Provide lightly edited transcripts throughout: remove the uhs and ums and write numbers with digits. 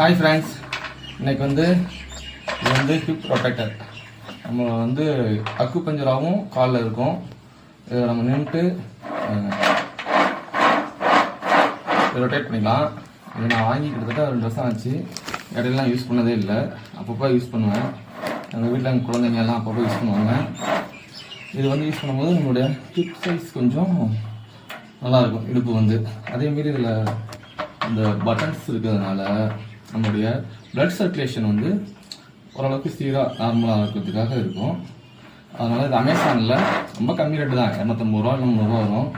Hi friends, இன்னைக்கு இது hip protector. நம்ம அக்குபஞ்சராகவும் காலில் இருக்கும். இதை நம்ம நின்றுட்டு ரொட்டேட் பண்ணிக்கலாம். இதை நான் வாங்கி கிட்டத்தட்ட 2 வருஷம் ஆச்சு. இடையிலாம் யூஸ் பண்ணதே இல்லை. அப்பப்போ யூஸ் பண்ணுவேன். எங்கள் வீட்டில் எங்கள் குழந்தைங்க எல்லாம் அப்பப்போ யூஸ் பண்ணுவாங்க. இது யூஸ் பண்ணும்போது நம்மளுடைய ஹிப் சைஸ் கொஞ்சம் நல்லாயிருக்கும். இடுப்பு அதேமாரி இதில் இந்த பட்டன்ஸ் இருக்கிறதுனால நம்மளுடைய பிளட் சர்க்குலேஷன் ஓரளவுக்கு சீராக நார்மலாக இருக்கிறதுக்காக இருக்கும். அதனால் இது அமேசானில் ரொம்ப கம்மி ரேட்டு தான், 250 ரூபா 300 ரூபா வரும்.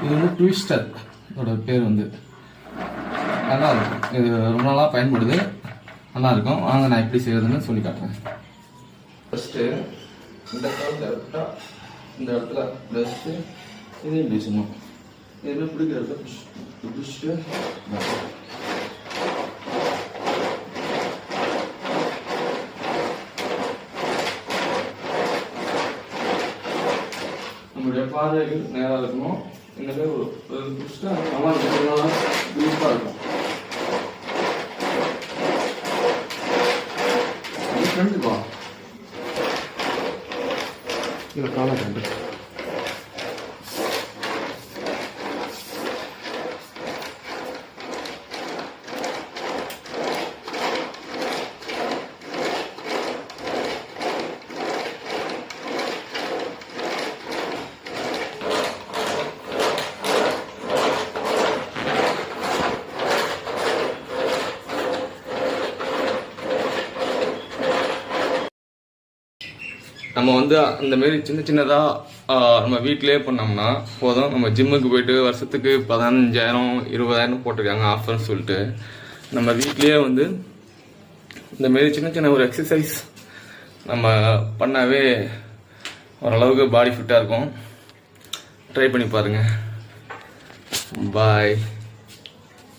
இது ட்விஸ்டர் இதோட பேர் நல்லா இருக்கும். இது ரொம்ப நாளாக பயன்படுது, நல்லாயிருக்கும். வாங்க நான் எப்படி செய்யறதுன்னு சொல்லி காட்டுறேன். ஃபஸ்ட்டு இந்த இடத்துல வச்சுட்டு இதே இப்படி செய்யணும். இது பிடிக்கிறத பிடிச்சிட்டு நம்மளுடைய பாதைகள் நேராக இருக்கணும். இந்த மாதிரி பிடிச்சிட்டு நல்லா டீப்பாக இருக்கும். கண்டிப்பா இதில் காலை கண்டு நம்ம அந்த மாரி சின்னதாக நம்ம வீட்டிலே பண்ணோம்னா போதும். நம்ம ஜிம்முக்கு போயிட்டு வருஷத்துக்கு 15,000 20,000 போட்டிருக்காங்க ஆஃபர்னு சொல்லிட்டு, நம்ம வீட்லேயே இந்த மாரி சின்ன ஒரு எக்ஸசைஸ் நம்ம பண்ணாவே ஓரளவுக்கு பாடி ஃபிட்டாக இருக்கும். ட்ரை பண்ணி பாருங்கள். பாய்.